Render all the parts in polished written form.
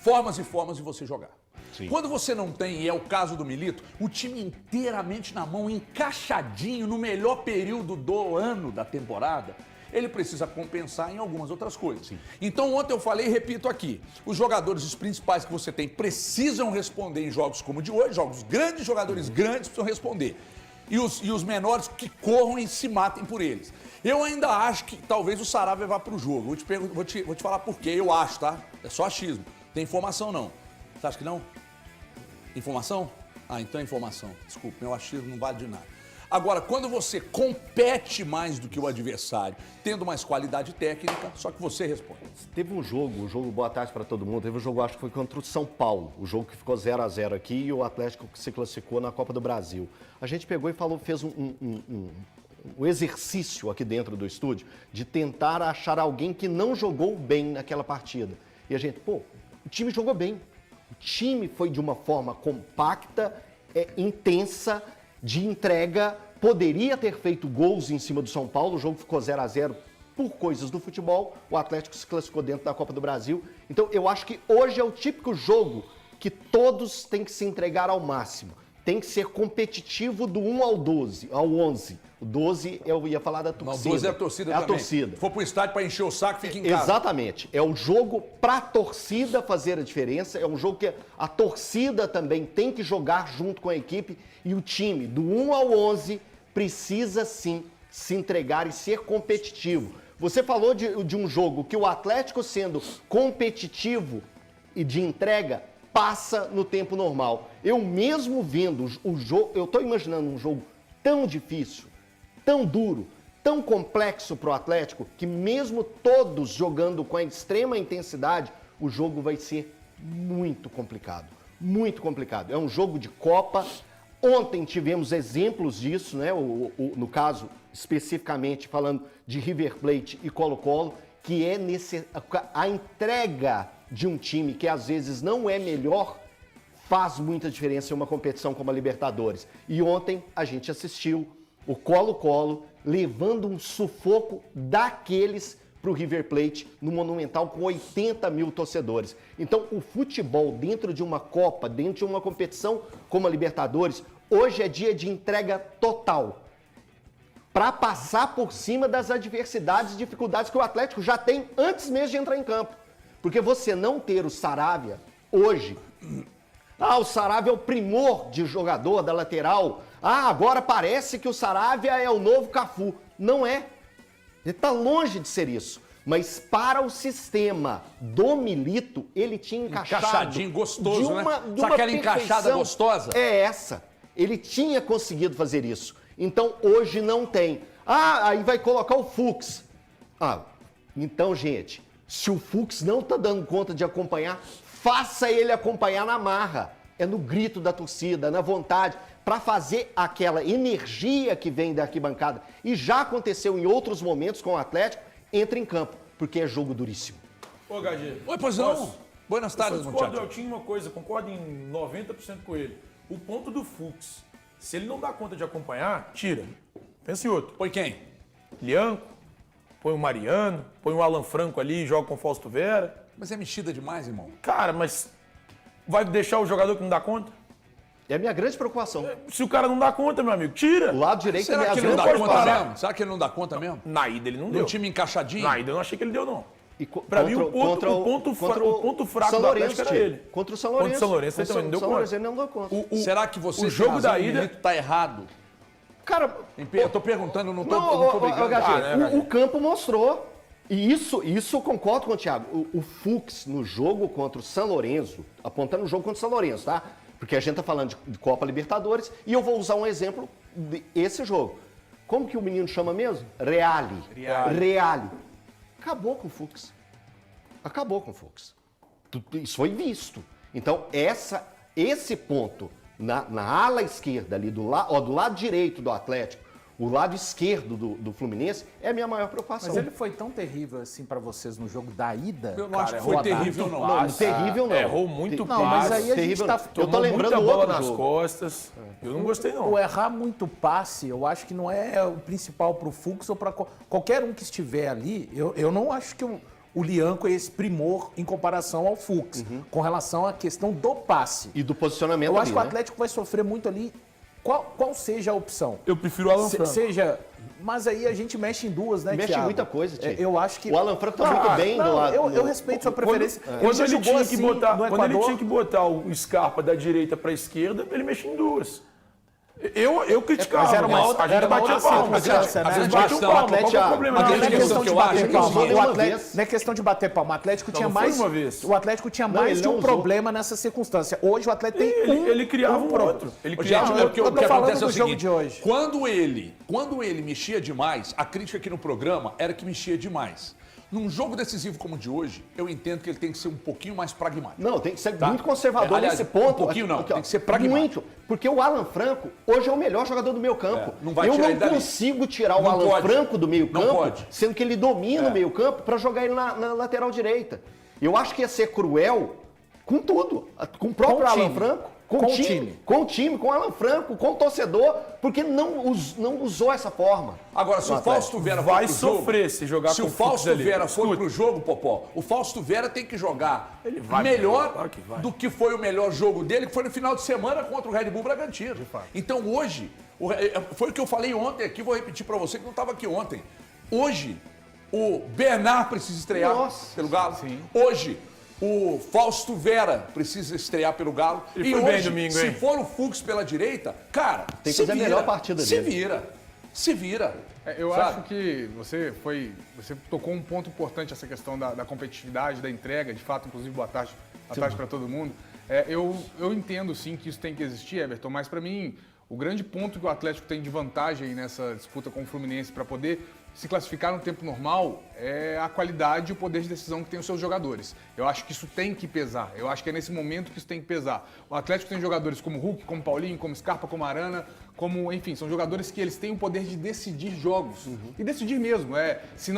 formas e formas de você jogar. Sim. Quando você não tem, e é o caso do Milito, o time inteiramente na mão, encaixadinho no melhor período do ano da temporada, ele precisa compensar em algumas outras coisas. Sim. Então ontem eu falei e repito aqui, os jogadores, os principais que você tem, precisam responder em jogos como o de hoje, jogos grandes, jogadores grandes precisam responder. E os menores que corram e se matem por eles. Eu ainda acho que talvez o Saravia vá para o jogo. Vou te falar por quê. Eu acho, tá? É só achismo. Tem informação não. Você acha que não? Informação? Ah, então é informação. Desculpa, meu achismo não vale de nada. Agora, quando você compete mais do que o adversário, tendo mais qualidade técnica, só que você responde. Teve um jogo boa tarde para todo mundo, teve um jogo, acho que foi contra o São Paulo, o jogo que ficou 0-0 aqui e o Atlético que se classificou na Copa do Brasil. A gente pegou e fez um exercício aqui dentro do estúdio de tentar achar alguém que não jogou bem naquela partida. E a gente, o time jogou bem. O time foi de uma forma compacta, intensa, de entrega, poderia ter feito gols em cima do São Paulo, o jogo ficou 0-0 por coisas do futebol, o Atlético se classificou dentro da Copa do Brasil. Então eu acho que hoje é o típico jogo que todos têm que se entregar ao máximo, tem que ser competitivo do 1 ao 12, ao 11. O 12 eu ia falar da torcida. Não, 12 é a torcida também. É a torcida. Se for pro estádio para encher o saco, fica em casa. Exatamente. É o jogo para a torcida fazer a diferença. É um jogo que a torcida também tem que jogar junto com a equipe. E o time, do 1 ao 11, precisa sim se entregar e ser competitivo. Você falou de um jogo que o Atlético, sendo competitivo e de entrega, passa no tempo normal. Eu mesmo vendo o jogo, eu estou imaginando um jogo tão difícil, tão duro, tão complexo para o Atlético, que mesmo todos jogando com a extrema intensidade, o jogo vai ser muito complicado. Muito complicado. É um jogo de Copa. Ontem tivemos exemplos disso, né? No caso, especificamente falando de River Plate e Colo-Colo, que é a entrega de um time que às vezes não é melhor, faz muita diferença em uma competição como a Libertadores. E ontem a gente assistiu o Colo-Colo levando um sufoco daqueles para o River Plate no Monumental com 80 mil torcedores. Então o futebol dentro de uma Copa, dentro de uma competição como a Libertadores, hoje é dia de entrega total para passar por cima das adversidades e dificuldades que o Atlético já tem antes mesmo de entrar em campo. Porque você não ter o Saravia hoje, o Saravia é o primor de jogador da lateral, agora parece que o Saravia é o novo Cafu. Não é. Ele está longe de ser isso. Mas para o sistema do Milito, ele tinha encaixadinho, gostoso, né? Sabe aquela encaixada gostosa? É essa. Ele tinha conseguido fazer isso. Então hoje não tem. Aí vai colocar o Fux. Então, gente, se o Fux não está dando conta de acompanhar, faça ele acompanhar na marra. É no grito da torcida, na vontade, para fazer aquela energia que vem da arquibancada. E já aconteceu em outros momentos com o Atlético, entra em campo, porque é jogo duríssimo. Ô, Gadi. Oi, pois não. Boas tardes, Concordo, eu tinha uma coisa, concordo em 90% com ele. O ponto do Fux, se ele não dá conta de acompanhar, tira. Pensa em outro. Põe quem? Lianco, põe o Mariano, põe o Alan Franco ali e joga com o Fausto Vera. Mas é mexida demais, irmão. Cara, mas vai deixar o jogador que não dá conta? É a minha grande preocupação. Se o cara não dá conta, meu amigo, tira. O lado direito Será que ele não dá conta mesmo? Será que ele não dá conta mesmo? Na ida ele não deu. No time encaixadinho? Na ida eu não achei que ele deu, não. Pra mim, o ponto fraco do Atlético era ele. Contra o São Lourenço. Contra o São Lourenço ele também não deu conta. Ele não deu conta. Será que você o jogo da ida tá errado? Cara, eu tô perguntando, não tô brigando. O campo mostrou. E isso eu concordo com o Thiago. O Fux no jogo contra o São Lourenço, apontando o jogo contra o São Lourenço, tá? Porque a gente tá falando de Copa Libertadores e eu vou usar um exemplo desse jogo. Como que o menino chama mesmo? Reale. Acabou com o Fux. Acabou com o Fux. Isso foi visto. Então, esse ponto na ala esquerda ali, do lado direito do Atlético, o lado esquerdo do Fluminense, é a minha maior preocupação. Mas ele foi tão terrível assim pra vocês no jogo da ida? Eu não acho que foi terrível, não. Terrível não. Errou muito passe. Não, mas aí a gente tá... Eu tô lembrando muita bola outro nas jogo. costas. Eu não gostei, não. O errar muito passe, eu acho que não é o principal pro Fux ou pra qualquer um que estiver ali. Eu não acho que o Lianco é esse primor em comparação ao Fux, com relação à questão do passe. E do posicionamento Eu acho ali, que o né? Atlético vai sofrer muito ali, qual seja a opção. Eu prefiro o Alan Franco. Mas aí a gente mexe em duas, né, Mexe em Thiago? muita coisa, Tio. Eu acho que... O Alan Franco tá muito bem do lado. Eu respeito sua preferência. Quando já ele jogou tinha assim que botar, no quando ele Equador. tinha que botar o Scarpa da direita para a esquerda, ele mexia em duas. Eu criticava. Mas era uma mas outra- a gente era uma batia outra palma. circunstância, né? A gente A batia grande palma. questão, Qual que é o Atlético- problema? a Não, grande não, questão que eu acho é que Calma, o uma Atlético, vez. não é questão de bater palma. O Atlético tinha não foi mais. uma vez. O Atlético tinha Não, mais ele de não um usou. problema nessa circunstância. Hoje o Atlético tem Ele criava um problema. outro. Ele Gente, criava eu o que tô falando acontece é o do jogo seguinte, de hoje. Quando ele mexia demais, a crítica aqui no programa era que mexia demais. Num jogo decisivo como o de hoje, eu entendo que ele tem que ser um pouquinho mais pragmático. Não, tem que ser Tá. muito conservador Aliás, nesse ponto. um pouquinho não, Aqui, ó, tem que ser pragmático. Muito, porque o Alan Franco hoje é o melhor jogador do meio campo. não vai eu tirar não ele dali. consigo tirar o Não Alan pode. Franco do meio Não campo, pode. sendo que ele domina o meio campo para jogar ele na lateral direita. Eu acho que ia ser cruel com tudo, com o próprio Com o Alan time. Franco. Com o time. Com o time, com o Alan Franco, com o torcedor, porque não usou essa forma. Agora, se o Fausto Vera vai for pro jogo, sofrer se jogar se com o o Fux Fausto ali. Vera for Escuta. pro jogo, Popó, o Fausto Vera tem que jogar vai, melhor claro que vai. do que foi o melhor jogo dele, que foi no final de semana contra o Red Bull Bragantino. Então hoje, foi o que eu falei ontem aqui, vou repetir pra você que não estava aqui ontem. Hoje, o Bernard precisa estrear Nossa, pelo Galo. Hoje, o Fausto Vera precisa estrear pelo Galo. Ele e foi hoje, bem domingo, se hein? for o Fux pela direita, cara, Tem que se fazer a vira, melhor partida se dele. vira. Se vira. Eu sabe? acho que você tocou um ponto importante, essa questão da competitividade, da entrega, de fato, inclusive, boa tarde para todo mundo. Eu entendo sim que isso tem que existir, Everton, mas para mim, o grande ponto que o Atlético tem de vantagem nessa disputa com o Fluminense para poder se classificar no tempo normal é a qualidade e o poder de decisão que tem os seus jogadores. Eu acho que isso tem que pesar. Eu acho que é nesse momento que isso tem que pesar. O Atlético tem jogadores como Hulk, como Paulinho, como Scarpa, como Arana, enfim, são jogadores que eles têm o poder de decidir jogos. E decidir mesmo. Se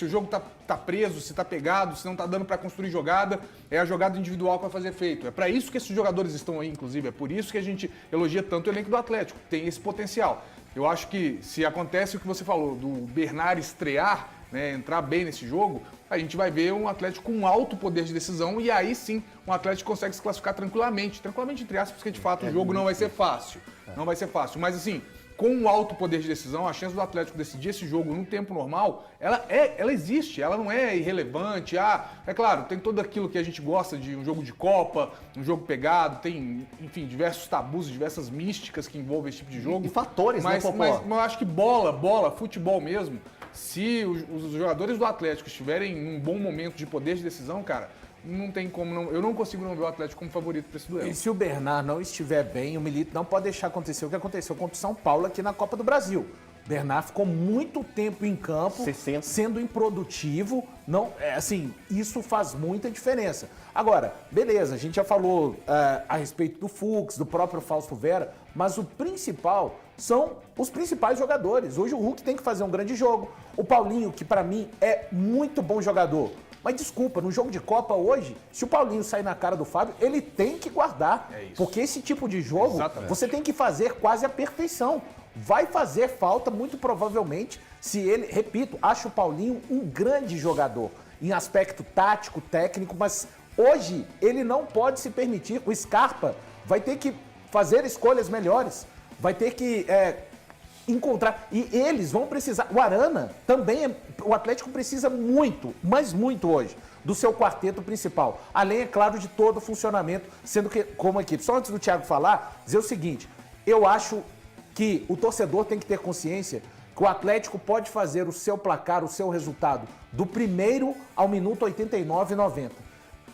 o jogo tá preso, se tá pegado, se não tá dando para construir jogada, é a jogada individual que vai fazer efeito. É para isso que esses jogadores estão aí, inclusive. É por isso que a gente elogia tanto o elenco do Atlético. Tem esse potencial. Eu acho que se acontece o que você falou, do Bernard estrear, né, entrar bem nesse jogo, a gente vai ver um Atlético com um alto poder de decisão e aí sim um Atlético consegue se classificar tranquilamente. Tranquilamente entre aspas, porque de fato o jogo não vai ser fácil. Não vai ser fácil. Mas assim, com um alto poder de decisão, a chance do Atlético decidir esse jogo no tempo normal, ela existe, ela não é irrelevante. É claro, tem tudo aquilo que a gente gosta de um jogo de Copa, um jogo pegado, tem, enfim, diversos tabus, diversas místicas que envolvem esse tipo de jogo. E fatores, mas, né, Popó? mas eu acho que bola, futebol mesmo, se os jogadores do Atlético estiverem num bom momento de poder de decisão, cara, não tem como eu não consigo não ver o Atlético como favorito para esse duelo. E se o Bernard não estiver bem, o Milito não pode deixar acontecer o que aconteceu contra o São Paulo aqui na Copa do Brasil. O Bernard ficou muito tempo em campo, 60. sendo improdutivo. Isso faz muita diferença. Agora, beleza, a gente já falou a respeito do Fux, do próprio Fausto Vera, mas o principal são os principais jogadores. Hoje o Hulk tem que fazer um grande jogo. O Paulinho, que para mim é muito bom jogador. Mas desculpa, no jogo de Copa hoje, se o Paulinho sair na cara do Fábio, ele tem que guardar. Porque esse tipo de jogo, você tem que fazer quase a perfeição. Vai fazer falta, muito provavelmente, se ele... Repito, acho o Paulinho um grande jogador. Em aspecto tático, técnico, mas hoje ele não pode se permitir. O Scarpa vai ter que fazer escolhas melhores. Vai ter que... encontrar. E eles vão precisar. O Arana também. O Atlético precisa muito, mas muito hoje, do seu quarteto principal. Além, é claro, de todo o funcionamento, sendo que, como equipe. Só antes do Thiago falar, dizer o seguinte: eu acho que o torcedor tem que ter consciência que o Atlético pode fazer o seu placar, o seu resultado, do primeiro ao minuto 89 e 90.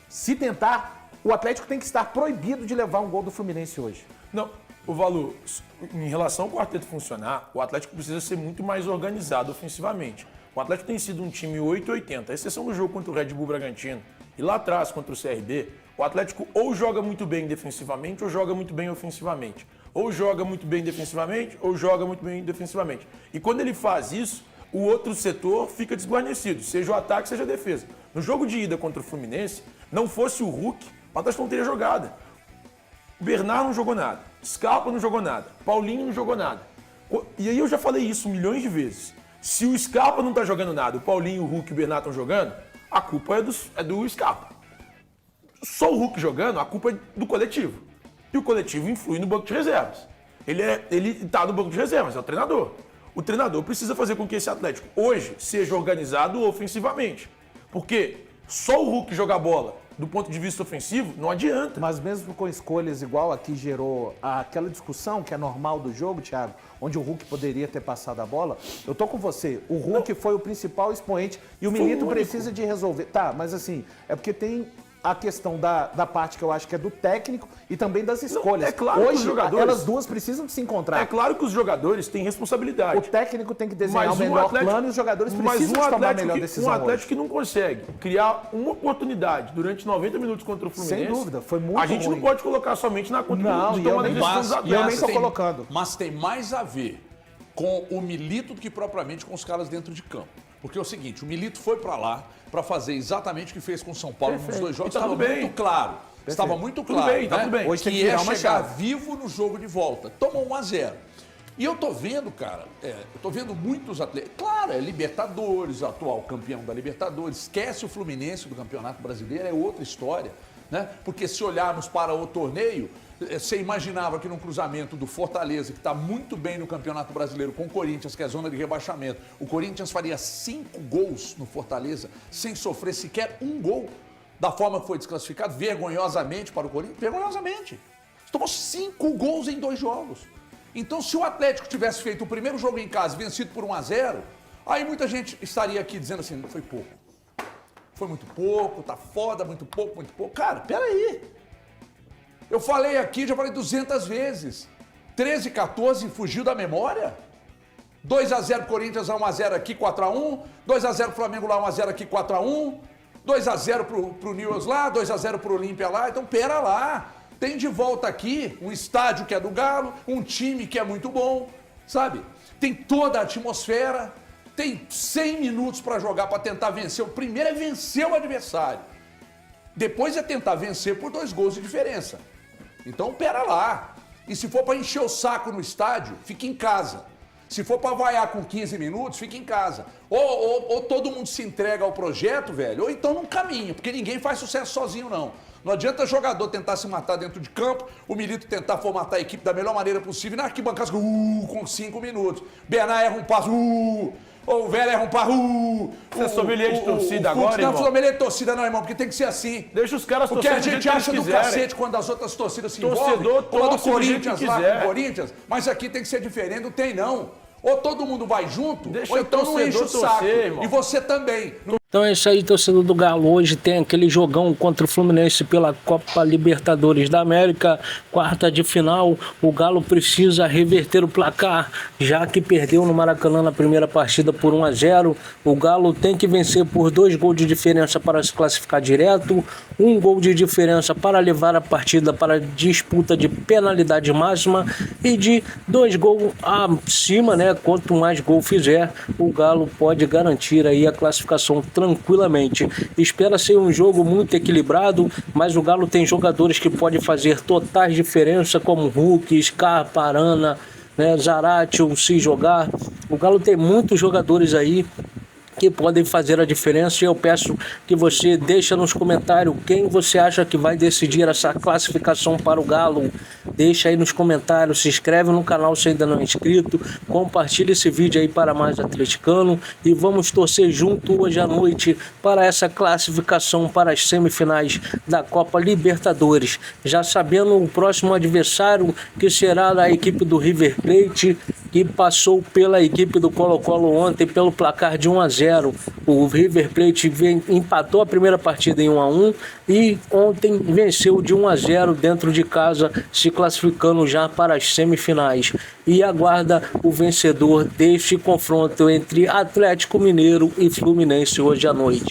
Se tentar, o Atlético tem que estar proibido de levar um gol do Fluminense hoje. Não, o Valu, em relação ao quarteto funcionar, o Atlético precisa ser muito mais organizado ofensivamente. O Atlético tem sido um time 880, à exceção do jogo contra o Red Bull Bragantino e lá atrás contra o CRB, o Atlético ou joga muito bem defensivamente ou joga muito bem ofensivamente. Ou joga muito bem defensivamente ou joga muito bem defensivamente. E quando ele faz isso, o outro setor fica desguarnecido, seja o ataque, seja a defesa. No jogo de ida contra o Fluminense, não fosse o Hulk, o Atlético não teria jogada. O Bernard não jogou nada, Scarpa não jogou nada, Paulinho não jogou nada. E aí eu já falei isso milhões de vezes. Se o Scarpa não tá jogando nada, o Paulinho, o Hulk e o Bernard estão jogando, a culpa é do Scarpa. Só o Hulk jogando, a culpa é do coletivo. E o coletivo influi no banco de reservas. Ele tá no banco de reservas, é o treinador. O treinador precisa fazer com que esse Atlético hoje seja organizado ofensivamente. Porque só o Hulk jogar bola do ponto de vista ofensivo não adianta. Mas mesmo com escolhas igual aqui gerou aquela discussão que é normal do jogo, Thiago, onde o Hulk poderia ter passado a bola, eu tô com você. O Hulk foi o principal expoente e o Milito precisa de resolver. Tá, mas assim, é porque tem a questão da parte que eu acho que é do técnico e também das escolhas. É claro Hoje, que os jogadores, elas duas precisam de se encontrar. É claro que os jogadores têm responsabilidade. O técnico tem que desenhar o melhor plano e os jogadores precisam de tomar a melhor decisão. Um Atlético hoje. que não consegue criar uma oportunidade durante 90 minutos contra o Fluminense. Sem dúvida, foi muito A gente ruim. não pode colocar somente na conta Não, de e eu tomar nem- decisão dos e eu nem atletas. tô colocando. Mas tem mais a ver com o Milito do que propriamente com os caras dentro de campo. Porque é o seguinte, o Milito foi pra lá para fazer exatamente o que fez com o São Paulo nos dois jogos. E tá Estava tudo bem. muito claro. Estava muito Tudo claro, bem, tá né? tudo bem. Hoje tem que que é virar uma chegar chave. vivo no jogo de volta. Tomou 1-0. E eu tô vendo, cara, eu tô vendo muitos atletas. Claro, é Libertadores, atual campeão da Libertadores. Esquece o Fluminense do Campeonato Brasileiro, é outra história, né? Porque se olharmos para o torneio, você imaginava que num cruzamento do Fortaleza, que está muito bem no Campeonato Brasileiro com o Corinthians, que é zona de rebaixamento, o Corinthians faria 5 gols no Fortaleza sem sofrer sequer um gol. Da forma que foi desclassificado, vergonhosamente para o Corinthians, vergonhosamente. Tomou 5 gols em 2 jogos. Então, se o Atlético tivesse feito o primeiro jogo em casa, vencido por 1-0, aí muita gente estaria aqui dizendo assim, foi pouco. Foi muito pouco, tá foda, muito pouco, muito pouco. Cara, peraí. Eu falei aqui, já falei 200 vezes. 13, 14, fugiu da memória? 2-0 Corinthians, 1-0 aqui, 4-1. 2-0 Flamengo lá, 1-0 aqui, 4-1. 2-0 pro Newell's lá, 2-0 pro Olímpia lá. Então, pera lá. Tem de volta aqui um estádio que é do Galo, um time que é muito bom, sabe? Tem toda a atmosfera, tem 100 minutos para jogar, para tentar vencer. O primeiro é vencer o adversário. Depois é tentar vencer por 2 gols de diferença. Então, pera lá. E se for para encher o saco no estádio, fica em casa. Se for para vaiar com 15 minutos, fica em casa. Ou todo mundo se entrega ao projeto, velho, ou então não caminha, porque ninguém faz sucesso sozinho, não. Não adianta jogador tentar se matar dentro de campo, o Milito tentar formatar a equipe da melhor maneira possível, e na arquibancada, com 5 minutos. Bernard erra um passo, o velho erra um passo, Você é sommelier de torcida agora, irmão? Não, sommelier de torcida não, irmão, porque tem que ser assim. Deixa os caras Porque a torcerem do gente jeito que acha eles do quiserem. cacete quando as outras torcidas se Torcedor envolvem. Como a do torce do jeito que Corinthians lá quiser. com o Corinthians. Mas aqui tem que ser diferente, não tem não. Ou todo mundo vai junto, Deixa ou o então não enche o torcedor saco. torcer, irmão. E você também. Então é isso aí, torcedor do Galo. Hoje tem aquele jogão contra o Fluminense pela Copa Libertadores da América, quarta de final. O Galo precisa reverter o placar, já que perdeu no Maracanã na primeira partida por 1-0. O Galo tem que vencer por 2 gols de diferença para se classificar direto, 1 gol de diferença para levar a partida para a disputa de penalidade máxima e de 2 gols acima, né? Quanto mais gol fizer, o Galo pode garantir aí a classificação tranquilamente. Espera ser um jogo muito equilibrado, mas o Galo tem jogadores que podem fazer totais diferença, como Hulk, Scarpa, Arana, né, Zaratio, se jogar. O Galo tem muitos jogadores aí que podem fazer a diferença, e eu peço que você deixe nos comentários quem você acha que vai decidir essa classificação para o Galo. Deixa aí nos comentários, se inscreve no canal se ainda não é inscrito, compartilha esse vídeo aí para mais atleticano e vamos torcer junto hoje à noite para essa classificação para as semifinais da Copa Libertadores, já sabendo o próximo adversário, que será a equipe do River Plate, que passou pela equipe do Colo-Colo ontem pelo placar de 1-0. O River Plate empatou a primeira partida em 1-1 e ontem venceu de 1-0 dentro de casa, se classificando já para as semifinais. E aguarda o vencedor deste confronto entre Atlético Mineiro e Fluminense hoje à noite.